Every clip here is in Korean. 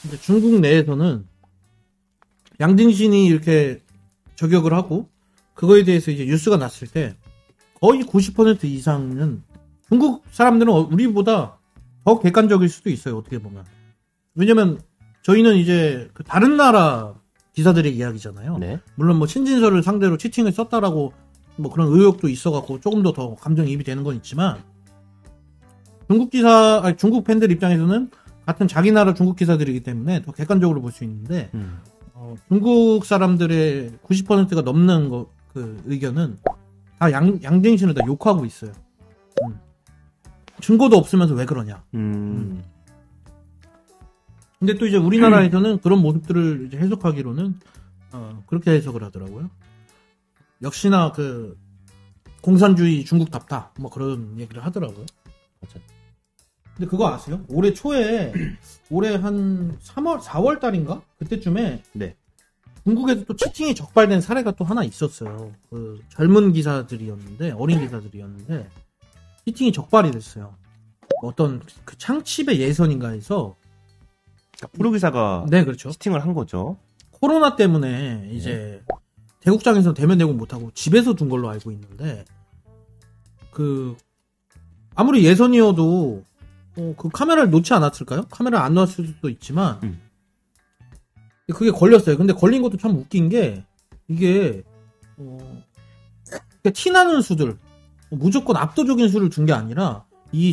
이제 중국 내에서는 양등신이 이렇게 저격을 하고 그거에 대해서 이제 뉴스가 났을 때 거의 90% 이상은 중국 사람들은 우리보다 더 객관적일 수도 있어요. 어떻게 보면. 왜냐면 저희는 이제 그 다른 나라 기사들의 이야기잖아요. 네. 물론 뭐 친진서를 상대로 치팅을 썼다라고 뭐 그런 의혹도 있어갖고 조금 더 감정이입이 되는 건 있지만 중국 팬들 입장에서는 같은 자기 나라 중국 기사들이기 때문에 더 객관적으로 볼 수 있는데 중국 사람들의 90%가 넘는 그 의견은 다 양쟁신을 다 욕하고 있어요. 증거도 없으면서 왜 그러냐. 근데 또 이제 우리나라에서는 그런 모습들을 이제 해석하기로는 그렇게 해석을 하더라고요. 역시나 그 공산주의 중국답다 뭐 그런 얘기를 하더라고요. 맞아. 근데 그거 아세요? 올해 초에 올해 한 4월 달인가 그때쯤에 네. 중국에서 또 치팅이 적발된 사례가 또 하나 있었어요. 그 젊은 기사들이었는데 어린 기사들이었는데 치팅이 적발이 됐어요. 어떤 그 창칩의 예선인가에서 프로 기사가 네, 그렇죠. 치팅을 한 거죠. 코로나 때문에 이제 대국장에서 대면 대국 못하고 집에서 둔 걸로 알고 있는데 그 아무리 예선이어도 그 카메라를 놓지 않았을까요? 카메라를 안 놓았을 수도 있지만 그게 걸렸어요. 근데 걸린 것도 참 웃긴 게 이게 티나는 수들 무조건 압도적인 수를 준 게 아니라 이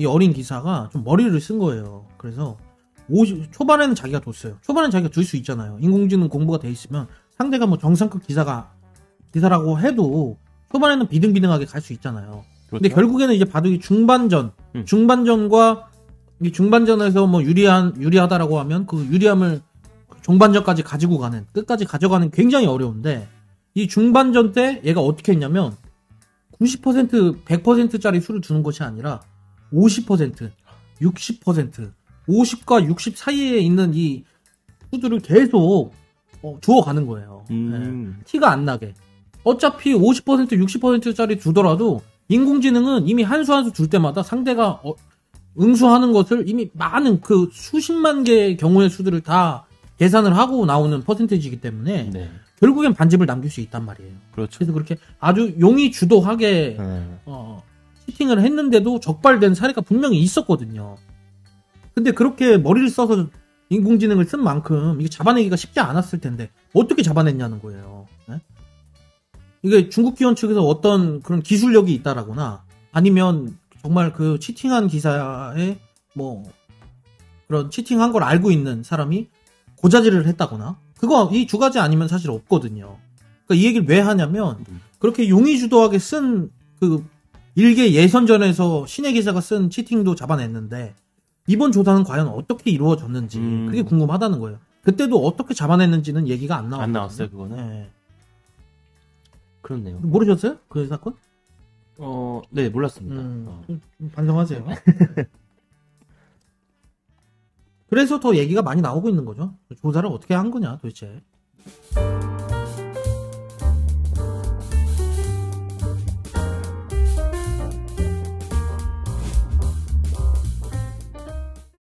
어린 기사가 좀 머리를 쓴 거예요. 그래서 초반에는 자기가 뒀어요. 초반에는 자기가 줄 수 있잖아요. 인공지능 공부가 돼 있으면 상대가 뭐 정상급 기사라고 해도 초반에는 비등비등하게 갈 수 있잖아요. 그렇죠? 근데 결국에는 이제 바둑이 중반전과 이 중반전에서 뭐 유리하다라고 하면 그 유리함을 종반전까지 가지고 가는 끝까지 가져가는 굉장히 어려운데 이 중반전 때 얘가 어떻게 했냐면 90% 100%짜리 수를 주는 것이 아니라 50% 60% 50과 60 사이에 있는 이 수들을 계속 주워가는 거예요. 네. 티가 안 나게. 어차피 50% 60%짜리 주더라도 인공지능은 이미 한 수 한 수 줄 때마다 상대가 응수하는 것을 이미 많은 그 수십만 개의 경우의 수들을 다 계산을 하고 나오는 퍼센테이지이기 때문에 네. 결국엔 반집을 남길 수 있단 말이에요. 그렇죠. 그래서 그렇게 아주 용의주도하게 치팅을 했는데도 적발된 사례가 분명히 있었거든요. 근데 그렇게 머리를 써서 인공지능을 쓴 만큼 이게 잡아내기가 쉽지 않았을 텐데 어떻게 잡아냈냐는 거예요. 네? 이게 중국 기원 측에서 어떤 그런 기술력이 있다라거나 아니면 정말 그 치팅한 기사에 뭐 그런 치팅한 걸 알고 있는 사람이 고자질을 했다거나 이 두 가지 아니면 사실 없거든요. 그러니까 이 얘기를 왜 하냐면 그렇게 용의주도하게 쓴 그 일개 예선전에서 신의 기사가 쓴 치팅도 잡아냈는데 이번 조사는 과연 어떻게 이루어졌는지 그게 궁금하다는 거예요. 그때도 어떻게 잡아냈는지는 얘기가 안 나왔어요. 안 나왔어요, 그거는. 네. 그렇네요. 모르셨어요? 그 사건? 네, 몰랐습니다. 반성하세요. 그래서 더 얘기가 많이 나오고 있는 거죠. 조사를 어떻게 한 거냐, 도대체.